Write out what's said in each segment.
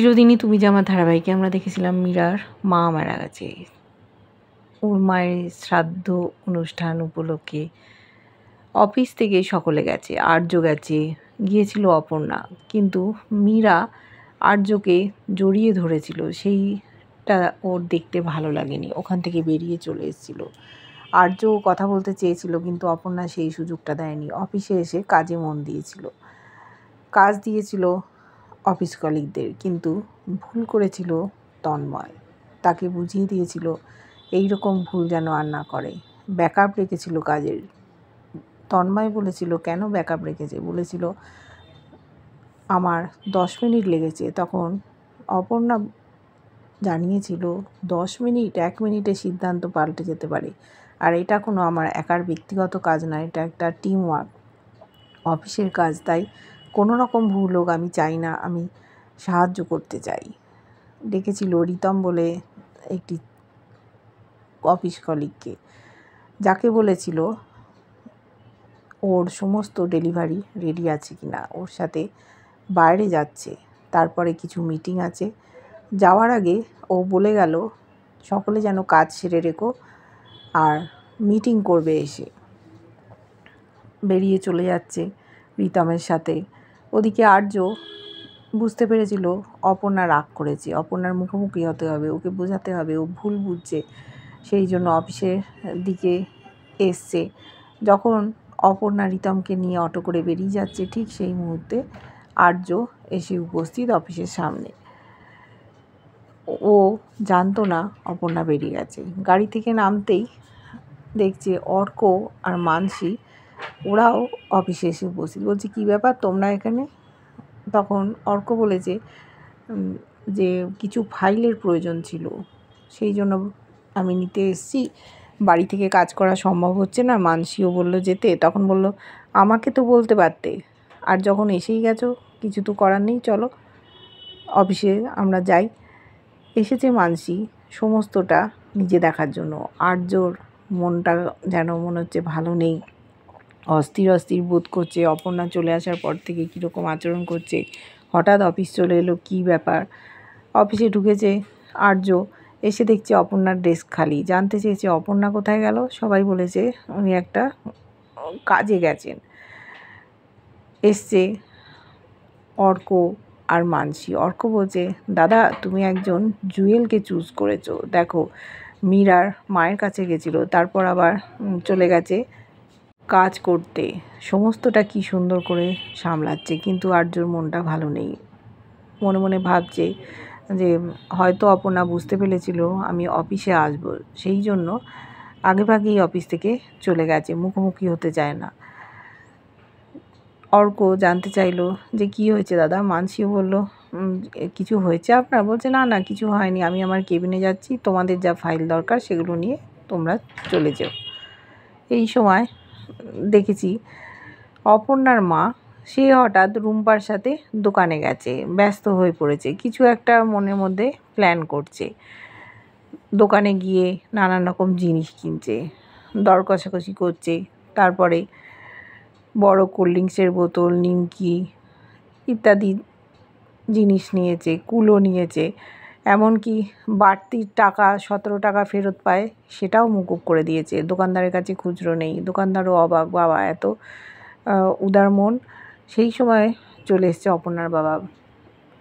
চিরদিনই তুমি যে আমার ধারাবাহিকে আমরা দেখেছিলাম মীরার মা মারা গেছে। ওর মায়ের শ্রাদ্ধ অনুষ্ঠান উপলক্ষে অফিস থেকে সকলে গেছে, আর্য গেছে, গিয়েছিল অপর্ণা। কিন্তু মীরা আর্যকে জড়িয়ে ধরেছিল, সেইটা ওর দেখতে ভালো লাগেনি, ওখান থেকে বেরিয়ে চলে এসেছিল। আর্য কথা বলতে চেয়েছিল কিন্তু অপর্ণা সেই সুযোগটা দেয়নি। অফিসে এসে কাজে মন দিয়েছিল, কাজ দিয়েছিল অফিস কলিগদের, কিন্তু ভুল করেছিল তন্ময়। তাকে বুঝিয়ে দিয়েছিল এই রকম ভুল যেন আর না করে। ব্যাকআপ রেখেছিল কাজের। তন্ময় বলেছিল কেন ব্যাকআপ রেখেছে, বলেছিল আমার 10 মিনিট লেগেছে। তখন অপর্ণা জানিয়েছিল 10 মিনিট, 1 মিনিটে সিদ্ধান্ত পাল্টে যেতে পারে। আর এটা কোনো আমার একার ব্যক্তিগত কাজ নয়, এটা একটা টিম ওয়ার্ক, অফিসের কাজ। তাই কোনো রকম ভুল হোক আমি চাই না, আমি সাহায্য করতে চাই। ডেকেছিল রিতম বলে একটি অফিস কলিগকে, যাকে বলেছিল ওর সমস্ত ডেলিভারি রেডি আছে কিনা, ওর সাথে বাইরে যাচ্ছে, তারপরে কিছু মিটিং আছে। যাওয়ার আগে ও বলে গেল সকলে যেন কাজ সেরে রেখো, আর মিটিং করবে এসে। বেরিয়ে চলে যাচ্ছে রিতমের সাথে। ওদিকে আর্য বুঝতে পেরেছিল অপর্ণা রাগ করেছে, অপর্ণার মুখোমুখি হতে হবে, ওকে বোঝাতে হবে ও ভুল বুঝছে। সেই জন্য অফিসের দিকে এসছে। যখন অপর্ণা রিতমকে নিয়ে অটো করে বেরিয়ে যাচ্ছে, ঠিক সেই মুহূর্তে আর্য এসে উপস্থিত অফিসের সামনে। ও জানতো না অপর্ণা বেরিয়ে গেছে। গাড়ি থেকে নামতেই দেখছে অর্ক আর মানসী, ওরাও অফিসে এসে উপস্থিত। বলছে কী ব্যাপার তোমরা এখানে? তখন অর্ক বলেছে যে কিছু ফাইলের প্রয়োজন ছিল, সেই জন্য আমি নিতে এসেছি, বাড়ি থেকে কাজ করা সম্ভব হচ্ছে না। মানসীও বলল যেতে, তখন বলল আমাকে তো বলতে পারতে, আর যখন এসেই গেছো কিছু তো করার নেই, চলো অফিসে আমরা যাই। এসেছে মানসী সমস্তটা নিজে দেখার জন্য। আর্যর মনটা যেন মনে হচ্ছে ভালো নেই, অস্থির অস্থির বোধ করছে। অপর্ণা চলে আসার পর থেকে কীরকম আচরণ করছে, হঠাৎ অফিস চলে এলো, কী ব্যাপার। অফিসে ঢুকেছে আর্য, এসে দেখছে অপর্ণার ডেস্ক খালি। জানতে চেয়েছে অপর্ণা কোথায় গেল, সবাই বলেছে উনি একটা কাজে গেছেন। এসছে অর্ক আর মানসী। অর্ক বলছে দাদা তুমি একজন জুয়েলকে চুজ করেছো, দেখো মীরার মায়ের কাছে গেছিলো, তারপর আবার চলে গেছে কাজ করতে, সমস্তটা কি সুন্দর করে সামলাচ্ছে। কিন্তু আর্যর মনটা ভালো নেই, মনে মনে ভাবছে যে হয়তো অপর্ণা বুঝতে পেরেছিল আমি অফিসে আসব, সেই জন্য আগেভাগেই অফিস থেকে চলে গেছে, মুখোমুখি হতে চায় না। অর্ক জানতে চাইলো যে কি হয়েছে দাদা। মানসীও বলল কিছু হয়েছে আপনার? বলছে না না কিছু হয়নি, আমি আমার কেবিনে যাচ্ছি, তোমাদের যা ফাইল দরকার সেগুলো নিয়ে তোমরা চলে যাও। এই সময় দেখেছি অপর্ণার মা, সে হঠাৎ রুম্পার সাথে দোকানে গেছে, ব্যস্ত হয়ে পড়েছে, কিছু একটা মনের মধ্যে প্ল্যান করছে। দোকানে গিয়ে নানান রকম জিনিস কিনছে, দর কষাকষি করছে। তারপরে বড় কোল্ড ড্রিঙ্কসের বোতল, নিমকি ইত্যাদি জিনিস নিয়েছে, কুলো নিয়েছে। এমনকি বাড়তি টাকা 17 টাকা ফেরত পায়, সেটাও মকুব করে দিয়েছে। দোকানদারের কাছে খুচরো নেই, দোকানদারও অবাক, বাবা এত উদার মন। সেই সময় চলে এসছে অপর্ণার বাবা,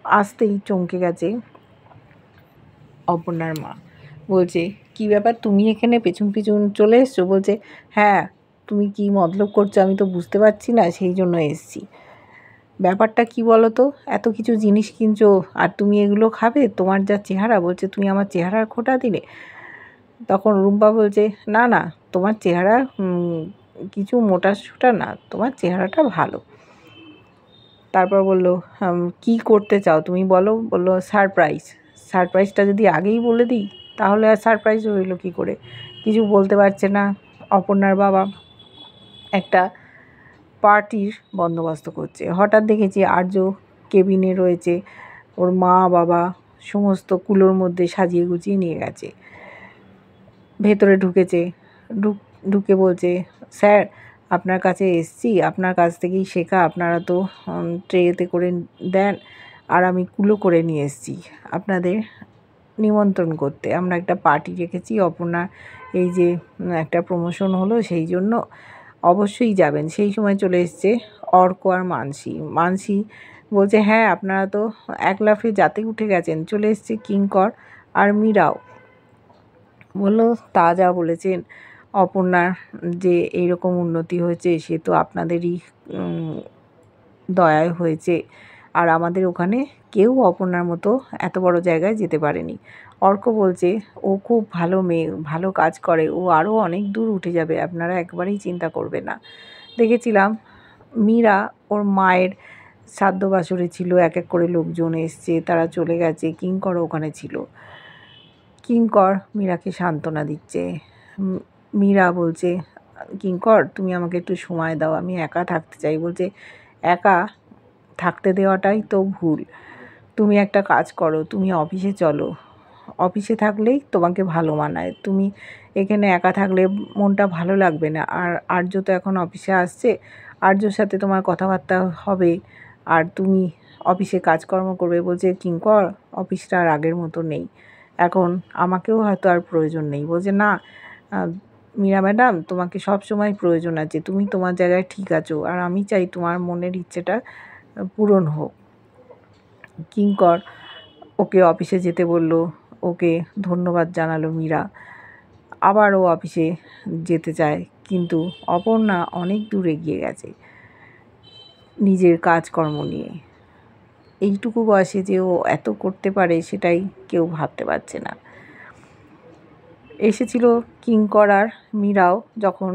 আসতেই চমকে গেছে অপর্ণার মা। বলছে কি ব্যাপার তুমি এখানে পেছন পেছন চলে এসছো? বলছে হ্যাঁ, তুমি কি মতলব করছো আমি তো বুঝতে পারছি না, সেই জন্য এসছি। ব্যাপারটা কি বলো তো, এত কিছু জিনিস কিনছো আর তুমি এগুলো খাবে? তোমার যা চেহারা, বলছে তুমি আমার চেহারার খোঁটা দিলে। তখন রুম্পা বলছে না না, তোমার চেহারা কিছু মোটা সোটা না, তোমার চেহারাটা ভালো। তারপর বলল কি করতে চাও তুমি বলো? বললো সারপ্রাইজ। সারপ্রাইজটা যদি আগেই বলে দিই তাহলে আর সারপ্রাইজ হইল কী করে? কিছু বলতে পারছে না অপর্ণার বাবা। একটা পার্টির বন্দোবস্ত করছে। হঠাৎ দেখেছি আর্য কেবিনে রয়েছে, ওর মা বাবা সমস্ত কুলোর মধ্যে সাজিয়ে গুছিয়ে নিয়ে গেছে। ভেতরে ঢুকেছে, ঢুকে বলছে স্যার আপনার কাছে এসছি, আপনার কাছ থেকেই শেখা, আপনারা তো ট্রেতে করে দেন, আর আমি কুলো করে নিয়ে এসেছি আপনাদের নিমন্ত্রণ করতে। আমরা একটা পার্টি রেখেছি, অপর্ণার এই যে একটা প্রমোশন হলো সেই জন্য অবশ্যই যাবেন। সেই সময় চলে এসছে অর্ক আর মানসী। মানসী বলছে, হ্যাঁ আপনারা তো এক লাফে যাতে উঠে গেছেন, চলে এসছে কিঙ্কর আর মীরাও। বলল, তা যা বলেছেন, অপর্ণার যে এইরকম উন্নতি হয়েছে সে তো আপনাদেরই দয়ায় হয়েছে। আর আমাদের ওখানে কেউ অপর্ণার মতো এত বড় জায়গায় যেতে পারেনি। অর্ক বলছে, ও খুব ভালো মেয়ে, ভালো কাজ করে, ও আরও অনেক দূর উঠে যাবে, আপনারা একবারেই চিন্তা করবে না। দেখেছিলাম মীরা ওর মায়ের শ্রাদ্ধ বাসরে ছিল, এক এক করে লোকজন এসছে, তারা চলে গেছে, কিঙ্করও ওখানে ছিল। কিঙ্কর মীরাকে সান্ত্বনা দিচ্ছে। মীরা বলছে, কিঙ্কর তুমি আমাকে একটু সময় দাও, আমি একা থাকতে চাই। বলছে, একা থাকতে দেওয়াটাই তো ভুল। তুমি একটা কাজ করো, তুমি অফিসে চলো, অফিসে থাকলেই তোমাকে ভালো মানায়। তুমি এখানে একা থাকলে মনটা ভালো লাগবে না। আর আর্য তো এখন অফিসে আসছে, আর্যর সাথে তোমার কথাবার্তা হবে, আর তুমি অফিসে কাজকর্ম করবে। বলছে, কিঙ্কর অফিসটা আর আগের মতো নেই, এখন আমাকেও হয়তো আর প্রয়োজন নেই। বলছে, না মীরা ম্যাডাম, তোমাকে সব সময় প্রয়োজন আছে, তুমি তোমার জায়গায় ঠিক আছো, আর আমি চাই তোমার মনের ইচ্ছেটা পূরণ হোক। কিঙ্কর ওকে অফিসে যেতে বলল, ওকে ধন্যবাদ জানালো মীরা। আবার ও অফিসে যেতে চায়, কিন্তু অপর্ণা অনেক দূর এগিয়ে গেছে নিজের কাজকর্ম নিয়ে। এইটুকু বয়সে যে ও এত করতে পারে সেটাই কেউ ভাবতে পারছে না। এসেছিল কিঙ্কর আর মীরাও যখন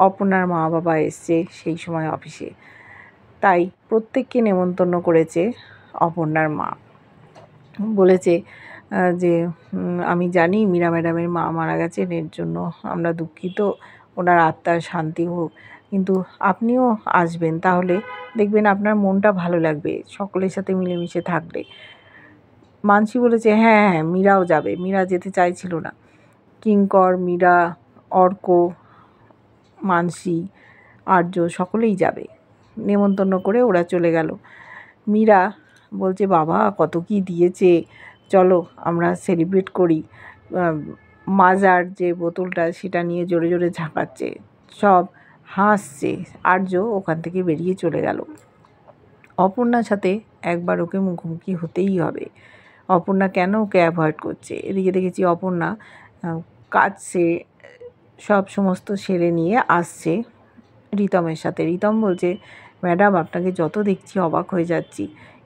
অপর্ণার মা বাবা এসছে সেই সময় অফিসে, তাই প্রত্যেককে নেমন্তন্ন করেছে অপর্ণার মা। বলেছে যে আমি জানি মীরা ম্যাডামের মা মারা গেছেন, এর জন্য আমরা দুঃখিত, ওনার আত্মার শান্তি হোক, কিন্তু আপনিও আসবেন, তাহলে দেখবেন আপনার মনটা ভালো লাগবে সকলের সাথে মিলেমিশে থাকলে। মানসী বলেছে, হ্যাঁ হ্যাঁ মীরাও যাবে। মীরা যেতে চাইছিল না। কিঙ্কর, মীরা, অর্ক, মানসী, আর্য সকলেই যাবে। নেমন্তন্ন করে ওরা চলে গেল। মীরা বলছে, বাবা কত কি দিয়েছে, চলো আমরা সেলিব্রেট করি। মাজার যে বোতলটা সেটা নিয়ে জোরে জোরে ঝাঁকাচ্ছে, সব হাসছে। আর্য ওখান থেকে বেরিয়ে চলে গেল। অপর্ণার সাথে একবার ওকে মুখোমুখি হতেই হবে। অপর্ণা কেন ওকে অ্যাভয়েড করছে? এদিকে দেখেছি অপর্ণা কাজ সব সমস্ত সেরে নিয়ে আসছে রিতমের সাথে। রিতম বলছে, ম্যাডাম আপনাকে যত দেখছি অবাক হয়ে যাচ্ছি।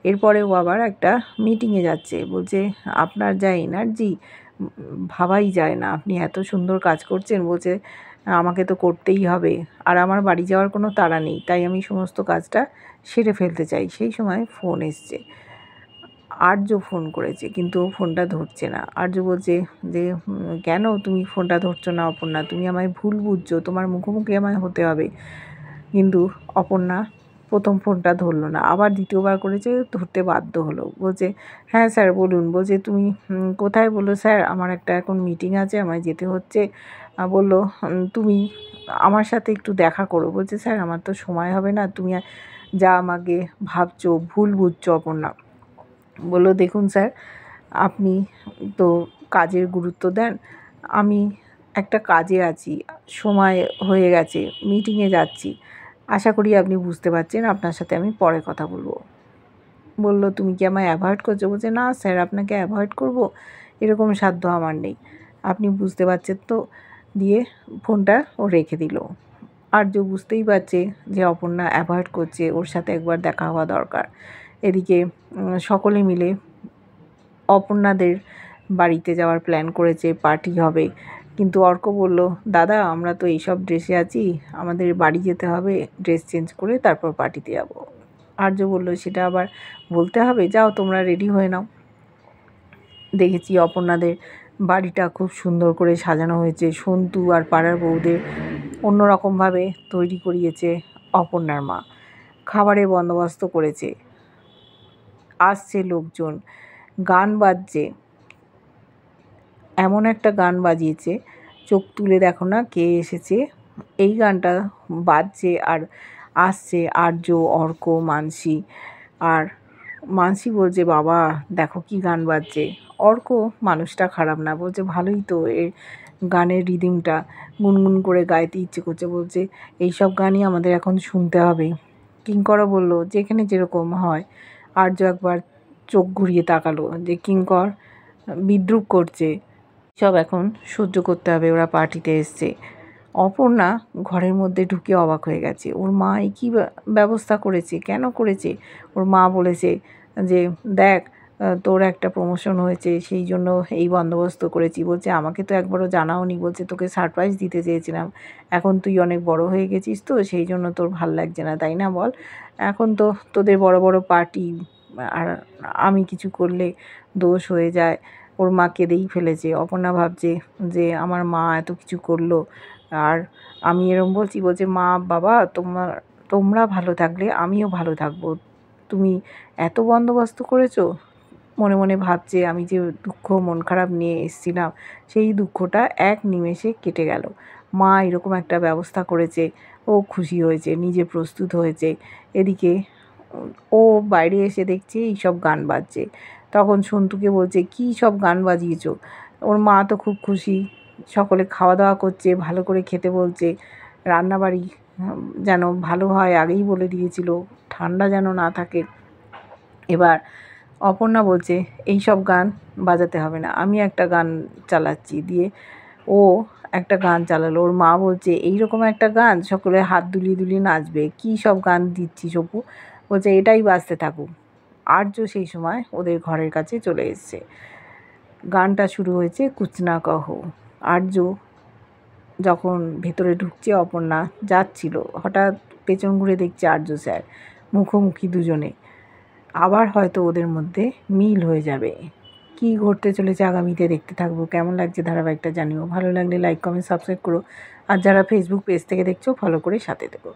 এরপরে ও আবার একটা মিটিংয়ে যাচ্ছে। বলছে, আপনার যা এনার্জি ভাবাই যায় না, আপনি এত সুন্দর কাজ করছেন। বলছে, আমাকে তো করতেই হবে, আর আমার বাড়ি যাওয়ার কোনো তাড়া নেই, তাই আমি সমস্ত কাজটা সেরে ফেলতে চাই। সেই সময় ফোন এসছে, আর্য ফোন করেছে, কিন্তু ও ফোনটা ধরছে না। আর্য বলছে যে, কেন তুমি ফোনটা ধরছো না অপর্ণা, তুমি আমায় ভুল বুঝছো, তোমার মুখোমুখি আমায় হতে হবে। কিন্তু অপর্ণা প্রথম ফোনটা ধরলো না, আবার দ্বিতীয়বার করেছে, ধরতে বাধ্য হলো। বলছে, হ্যাঁ স্যার বলুন। বলছে, তুমি কোথায়? বললো, স্যার আমার একটা এখন মিটিং আছে, আমায় যেতে হচ্ছে। বললো, তুমি আমার সাথে একটু দেখা করো। বলছে, স্যার আমার তো সময় হবে না, তুমি যা আমাকে ভাবছো ভুল বুঝছো অপর্ণা। বললো, দেখুন স্যার, আপনি তো কাজের গুরুত্ব দেন, আমি একটা কাজে আছি, সময় হয়ে গেছে, মিটিংয়ে যাচ্ছি, আশা করি আপনি বুঝতে পারছেন, আপনার সাথে আমি পরে কথা বলবো। বললো, তুমি কি আমায় অ্যাভয়েড করছো? বলছে, না স্যার আপনাকে অ্যাভয়েড করব এরকম সাধ্য আমার নেই, আপনি বুঝতে পারছেন তো। দিয়ে ফোনটা ও রেখে দিল। আর্য বুঝতেই পারছে যে অপর্ণা অ্যাভয়েড করছে, ওর সাথে একবার দেখা হওয়া দরকার। এদিকে সকলে মিলে অপর্ণাদের বাড়িতে যাওয়ার প্ল্যান করেছে, পার্টি হবে। কিন্তু অর্ক বলল, দাদা আমরা তো এইসব ড্রেসে আছি, আমাদের বাড়ি যেতে হবে, ড্রেস চেঞ্জ করে তারপর পার্টিতে যাব। আর্য বলল, সেটা আবার বলতে হবে, যাও তোমরা রেডি হয়ে নাও। দেখেছি অপর্ণাদের বাড়িটা খুব সুন্দর করে সাজানো হয়েছে, সন্তু আর পাড়ার বউদের অন্যরকমভাবে তৈরি করিয়েছে অপর্ণার মা। খাবারের বন্দোবস্ত করেছে, আসছে লোকজন, গান বাজছে, এমন একটা গান বাজিয়েছে, চোখ তুলে দেখো না কে এসেছে। এই গানটা বাজছে আর আসছে আর্য, অর্ক, মানসী আর মানসী বলছে বাবা দেখো কি গান বাজছে। অর্ক মানুষটা খারাপ না, বলছে ভালোই তো, এর গানের রিদিমটা গুনগুন করে গাইতে ইচ্ছে করছে, বলছে এইসব গানই আমাদের এখন শুনতে হবে। কিঙ্করও বলল যেখানে যেরকম হয়। আর্য একবার চোখ ঘুরিয়ে তাকালো যে কিঙ্কর বিদ্রূপ করছে, সব এখন সহ্য করতে হবে, ওরা পার্টিতে এসছে। অপর্ণা ঘরের মধ্যে ঢুকে অবাক হয়ে গেছে, ওর মা এই কী ব্যবস্থা করেছে, কেন করেছে। ওর মা বলেছে যে দেখ তোর একটা প্রমোশন হয়েছে সেই জন্য এই বন্দোবস্ত করেছি। বলছে আমাকে তো একবারও জানাওনি, বলছে তোকে সারপ্রাইজ দিতে চেয়েছিলাম, এখন তুই অনেক বড় হয়ে গেছিস তো সেই জন্য তোর ভাল লাগছে না, তাই না বল। এখন তো তোদের বড় বড় পার্টি, আর আমি কিছু করলে দোষ হয়ে যায়। ওর মা কেঁদেই ফেলেছে। অপর্ণা ভাবছে যে আমার মা এত কিছু করলো আর আমি এরম বলছি। বলছে মা বাবা তোমরা ভালো থাকলে আমিও ভালো থাকবো, তুমি এত বন্দোবস্ত করেছো। মনে মনে ভাবছে আমি যে দুঃখ মন খারাপ নিয়ে এসেছিলাম সেই দুঃখটা এক নিমেষে কেটে গেল। মা এরকম একটা ব্যবস্থা করেছে, ও খুশি হয়েছে, নিজে প্রস্তুত হয়েছে। এদিকে ও বাইরে এসে দেখছে এইসব গান বাজছে। তখন সন্তুকে বলছে কী সব গান বাজিয়েছো। ওর মা তো খুব খুশি, সকলে খাওয়া দাওয়া করছে, ভালো করে খেতে বলছে, রান্নাবাড়ি যেন ভালো হয় আগেই বলে দিয়েছিল, ঠান্ডা যেন না থাকে। এবার অপর্ণা বলছে এই সব গান বাজাতে হবে না, আমি একটা গান চালাচ্ছি, দিয়ে ও একটা গান চালালো। ওর মা বলছে এইরকম একটা গান সকলে হাত দুলিয়ে দুলিয়ে নাচবে, কী সব গান দিচ্ছিস অপু। বলছে এটাই বাজতে থাকুক। আর্য সেই সময় ওদের ঘরের কাছে চলে এসছে। গানটা শুরু হয়েছে কুছ না কহো। আর্য যখন ভেতরে ঢুকছে, অপর্ণা যাচ্ছিল, হঠাৎ পেছন ঘুরে দেখছে আর্য স্যার, মুখোমুখি দুজনে। আবার হয়তো ওদের মধ্যে মিল হয়ে যাবে। কি ঘটতে চলেছে আগামীতে দেখতে থাকবো। কেমন লাগছে ধারাবাহিকটা জানিও, ভালো লাগলে লাইক কমেন্ট সাবস্ক্রাইব করো, আর যারা ফেসবুক পেজ থেকে দেখছো ফলো করে সাথে থেকো।